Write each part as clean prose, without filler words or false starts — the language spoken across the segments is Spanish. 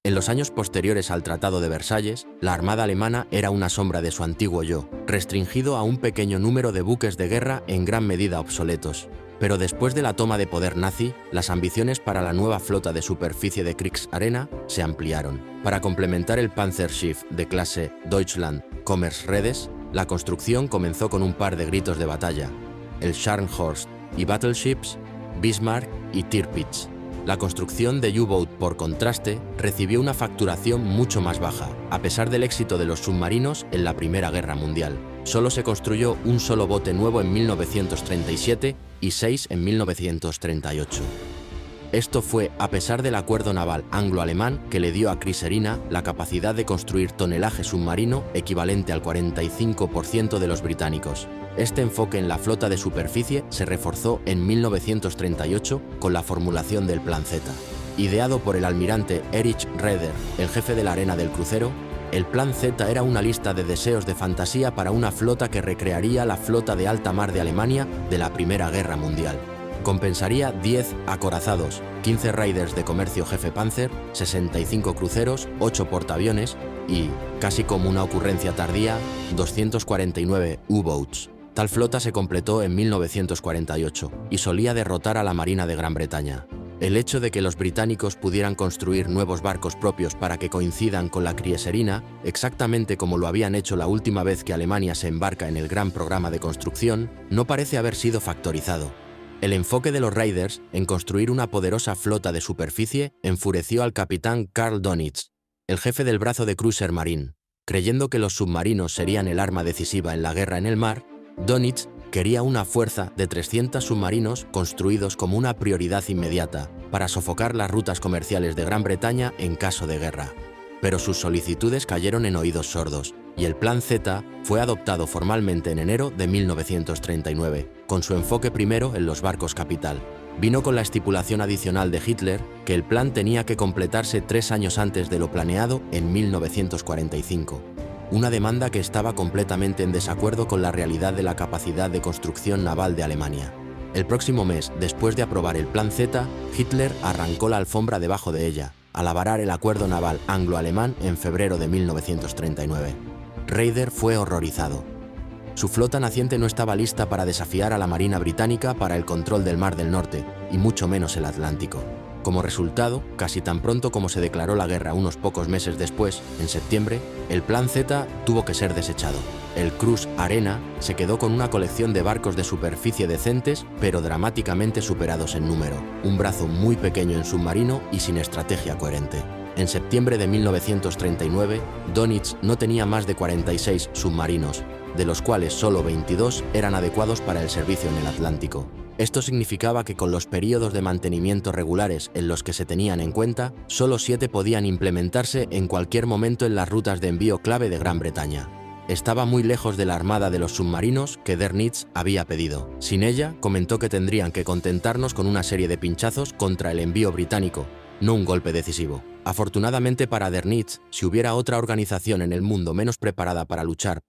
En los años posteriores al Tratado de Versalles, la Armada alemana era una sombra de su antiguo yo, restringido a un pequeño número de buques de guerra en gran medida obsoletos. Pero después de la toma de poder nazi, las ambiciones para la nueva flota de superficie de Kriegsmarine se ampliaron. Para complementar el Panzerschiff de clase Deutschland Commerce-Redes, la construcción comenzó con un par de gritos de batalla, el Scharnhorst, y battleships Bismarck y Tirpitz. La construcción de U-Boat, por contraste, recibió una facturación mucho más baja, a pesar del éxito de los submarinos en la Primera Guerra Mundial. Solo se construyó un solo bote nuevo en 1937 y 6 en 1938. Esto fue a pesar del acuerdo naval anglo-alemán que le dio a Kriegsmarine la capacidad de construir tonelaje submarino equivalente al 45% de los británicos. Este enfoque en la flota de superficie se reforzó en 1938 con la formulación del Plan Z. Ideado por el almirante Erich Raeder, el jefe de la Arena del crucero, el Plan Z era una lista de deseos de fantasía para una flota que recrearía la flota de alta mar de Alemania de la Primera Guerra Mundial. Compensaría 10 acorazados, 15 raiders de comercio jefe Panzer, 65 cruceros, 8 portaaviones y, casi como una ocurrencia tardía, 249 U-Boats. Tal flota se completó en 1948 y solía derrotar a la Marina de Gran Bretaña. El hecho de que los británicos pudieran construir nuevos barcos propios para que coincidan con la Kriegsmarine, exactamente como lo habían hecho la última vez que Alemania se embarca en el gran programa de construcción, no parece haber sido factorizado. El enfoque de los Raiders en construir una poderosa flota de superficie enfureció al capitán Karl Dönitz, el jefe del brazo de Kriegsmarine. Creyendo que los submarinos serían el arma decisiva en la guerra en el mar, Dönitz quería una fuerza de 300 submarinos construidos como una prioridad inmediata para sofocar las rutas comerciales de Gran Bretaña en caso de guerra. Pero sus solicitudes cayeron en oídos sordos y el Plan Z fue adoptado formalmente en enero de 1939, con su enfoque primero en los barcos capital. Vino con la estipulación adicional de Hitler que el plan tenía que completarse 3 años antes de lo planeado en 1945. Una demanda que estaba completamente en desacuerdo con la realidad de la capacidad de construcción naval de Alemania. El próximo mes, después de aprobar el Plan Z, Hitler arrancó la alfombra debajo de ella, al avalar el acuerdo naval anglo-alemán en febrero de 1939. Raeder fue horrorizado. Su flota naciente no estaba lista para desafiar a la Marina británica para el control del Mar del Norte, y mucho menos el Atlántico. Como resultado, casi tan pronto como se declaró la guerra unos pocos meses después, en septiembre, el Plan Z tuvo que ser desechado. El Kriegsmarine se quedó con una colección de barcos de superficie decentes, pero dramáticamente superados en número, un brazo muy pequeño en submarino y sin estrategia coherente. En septiembre de 1939, Dönitz no tenía más de 46 submarinos, de los cuales solo 22 eran adecuados para el servicio en el Atlántico. Esto significaba que con los períodos de mantenimiento regulares en los que se tenían en cuenta, solo 7 podían implementarse en cualquier momento en las rutas de envío clave de Gran Bretaña. Estaba muy lejos de la armada de los submarinos que Dönitz había pedido. Sin ella, comentó que tendrían que contentarnos con una serie de pinchazos contra el envío británico, no un golpe decisivo. Afortunadamente para Dönitz, si hubiera otra organización en el mundo menos preparada para luchar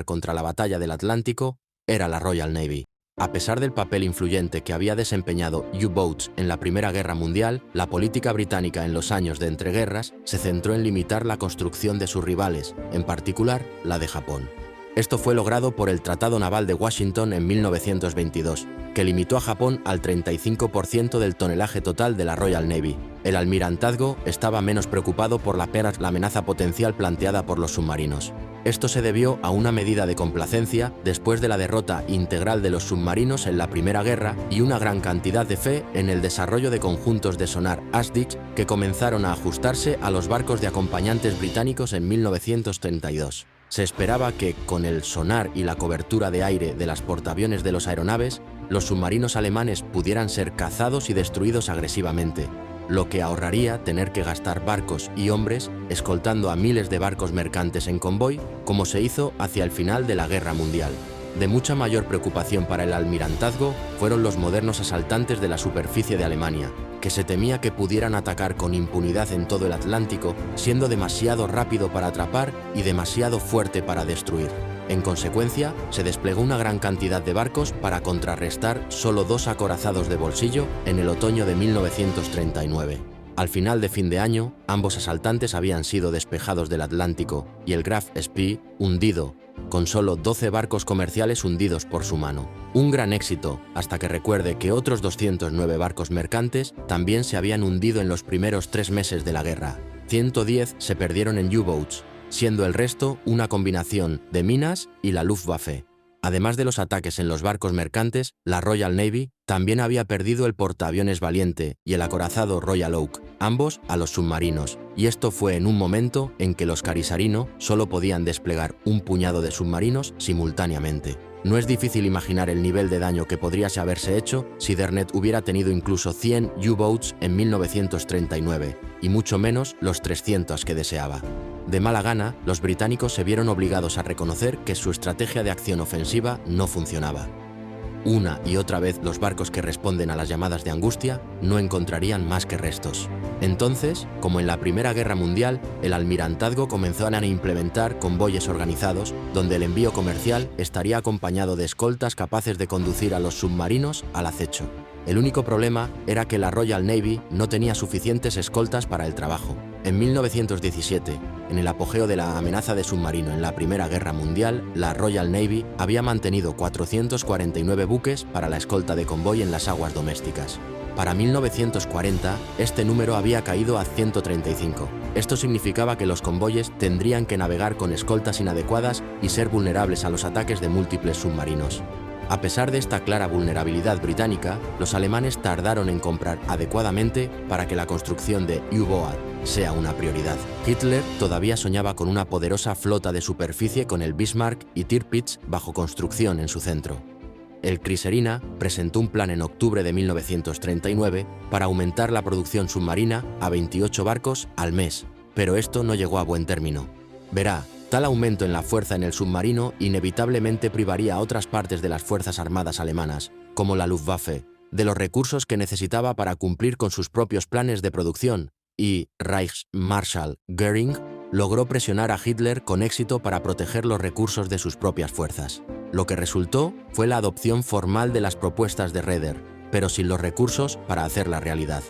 contra la batalla del Atlántico, era la Royal Navy. A pesar del papel influyente que había desempeñado U-Boats en la Primera Guerra Mundial, la política británica en los años de entreguerras se centró en limitar la construcción de sus rivales, en particular la de Japón. Esto fue logrado por el Tratado Naval de Washington en 1922, que limitó a Japón al 35% del tonelaje total de la Royal Navy. El almirantazgo estaba menos preocupado por la amenaza potencial planteada por los submarinos. Esto se debió a una medida de complacencia después de la derrota integral de los submarinos en la Primera Guerra y una gran cantidad de fe en el desarrollo de conjuntos de sonar ASDIC que comenzaron a ajustarse a los barcos de acompañantes británicos en 1932. Se esperaba que, con el sonar y la cobertura de aire de las portaaviones de los aeronaves, los submarinos alemanes pudieran ser cazados y destruidos agresivamente, lo que ahorraría tener que gastar barcos y hombres escoltando a miles de barcos mercantes en convoy, como se hizo hacia el final de la Guerra Mundial. De mucha mayor preocupación para el almirantazgo fueron los modernos asaltantes de la superficie de Alemania, que se temía que pudieran atacar con impunidad en todo el Atlántico, siendo demasiado rápido para atrapar y demasiado fuerte para destruir. En consecuencia, se desplegó una gran cantidad de barcos para contrarrestar solo 2 acorazados de bolsillo en el otoño de 1939. Al final de fin de año, ambos asaltantes habían sido despejados del Atlántico y el Graf Spee hundido, con solo 12 barcos comerciales hundidos por su mano. Un gran éxito, hasta que recuerde que otros 209 barcos mercantes también se habían hundido en los primeros 3 meses de la guerra. 110 se perdieron en U-boats, siendo el resto una combinación de minas y la Luftwaffe. Además de los ataques en los barcos mercantes, la Royal Navy también había perdido el portaaviones Valiente y el acorazado Royal Oak, ambos a los submarinos, y esto fue en un momento en que los Carisarino solo podían desplegar un puñado de submarinos simultáneamente. No es difícil imaginar el nivel de daño que podría haberse hecho si Dernet hubiera tenido incluso 100 U-boats en 1939, y mucho menos los 300 que deseaba. De mala gana, los británicos se vieron obligados a reconocer que su estrategia de acción ofensiva no funcionaba. Una y otra vez los barcos que responden a las llamadas de angustia no encontrarían más que restos. Entonces, como en la Primera Guerra Mundial, el almirantazgo comenzó a implementar convoyes organizados, donde el envío comercial estaría acompañado de escoltas capaces de conducir a los submarinos al acecho. El único problema era que la Royal Navy no tenía suficientes escoltas para el trabajo. En 1917, en el apogeo de la amenaza de submarino en la Primera Guerra Mundial, la Royal Navy había mantenido 449 buques para la escolta de convoy en las aguas domésticas. Para 1940, este número había caído a 135. Esto significaba que los convoyes tendrían que navegar con escoltas inadecuadas y ser vulnerables a los ataques de múltiples submarinos. A pesar de esta clara vulnerabilidad británica, los alemanes tardaron en comprar adecuadamente para que la construcción de U-Boat sea una prioridad. Hitler todavía soñaba con una poderosa flota de superficie con el Bismarck y Tirpitz bajo construcción en su centro. El Kriegsmarine presentó un plan en octubre de 1939 para aumentar la producción submarina a 28 barcos al mes, pero esto no llegó a buen término. Verá, tal aumento en la fuerza en el submarino inevitablemente privaría a otras partes de las Fuerzas Armadas alemanas, como la Luftwaffe, de los recursos que necesitaba para cumplir con sus propios planes de producción, y Reichsmarschall Göring logró presionar a Hitler con éxito para proteger los recursos de sus propias fuerzas. Lo que resultó fue la adopción formal de las propuestas de Raeder, pero sin los recursos para hacerla realidad.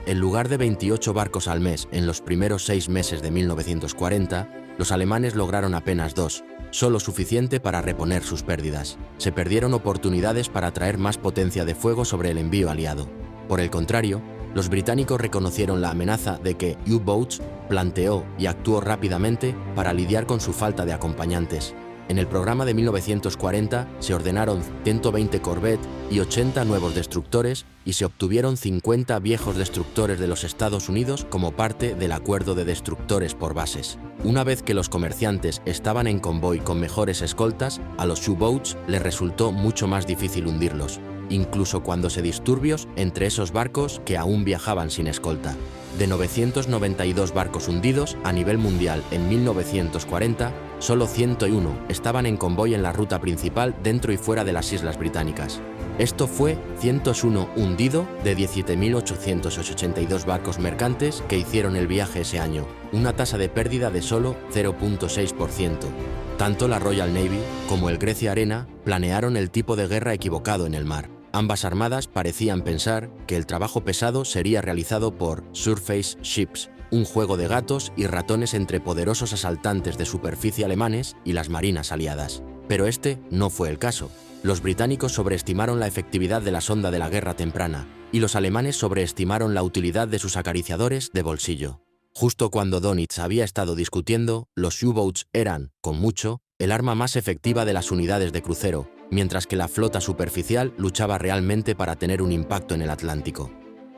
En lugar de 28 barcos al mes en los primeros 6 meses de 1940, los alemanes lograron apenas 2, solo suficiente para reponer sus pérdidas. Se perdieron oportunidades para traer más potencia de fuego sobre el envío aliado. Por el contrario, los británicos reconocieron la amenaza de que U-Boats planteó y actuó rápidamente para lidiar con su falta de acompañantes. En el programa de 1940 se ordenaron 120 corvettes y 80 nuevos destructores y se obtuvieron 50 viejos destructores de los Estados Unidos como parte del acuerdo de destructores por bases. Una vez que los comerciantes estaban en convoy con mejores escoltas, a los U-Boats les resultó mucho más difícil hundirlos, incluso cuando se disturbios entre esos barcos que aún viajaban sin escolta. De 992 barcos hundidos a nivel mundial en 1940, solo 101 estaban en convoy en la ruta principal dentro y fuera de las Islas Británicas. Esto fue 101 hundido de 17.882 barcos mercantes que hicieron el viaje ese año, una tasa de pérdida de solo 0.6%. Tanto la Royal Navy como el Grecia Arena planearon el tipo de guerra equivocado en el mar. Ambas armadas parecían pensar que el trabajo pesado sería realizado por Surface Ships, un juego de gatos y ratones entre poderosos asaltantes de superficie alemanes y las marinas aliadas. Pero este no fue el caso. Los británicos sobreestimaron la efectividad de la sonda de la guerra temprana, y los alemanes sobreestimaron la utilidad de sus acariciadores de bolsillo. Justo cuando Dönitz había estado discutiendo, los U-Boats eran, con mucho, el arma más efectiva de las unidades de crucero, mientras que la flota superficial luchaba realmente para tener un impacto en el Atlántico.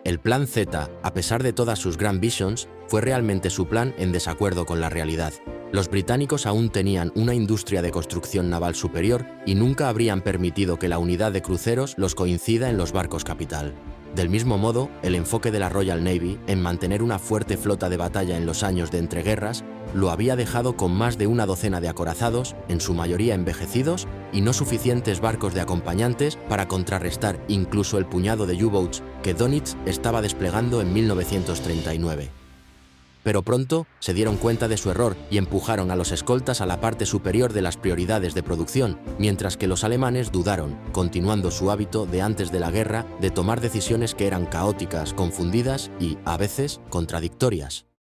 El Plan Z, a pesar de todas sus Grand Visions, fue realmente su plan en desacuerdo con la realidad. Los británicos aún tenían una industria de construcción naval superior y nunca habrían permitido que la unidad de cruceros los coincida en los barcos capital. Del mismo modo, el enfoque de la Royal Navy en mantener una fuerte flota de batalla en los años de entreguerras lo había dejado con más de una docena de acorazados, en su mayoría envejecidos, y no suficientes barcos de acompañantes para contrarrestar incluso el puñado de U-Boats que Dönitz estaba desplegando en 1939. Pero pronto se dieron cuenta de su error y empujaron a los escoltas a la parte superior de las prioridades de producción, mientras que los alemanes dudaron, continuando su hábito de antes de la guerra de tomar decisiones que eran caóticas, confundidas y, a veces, contradictorias.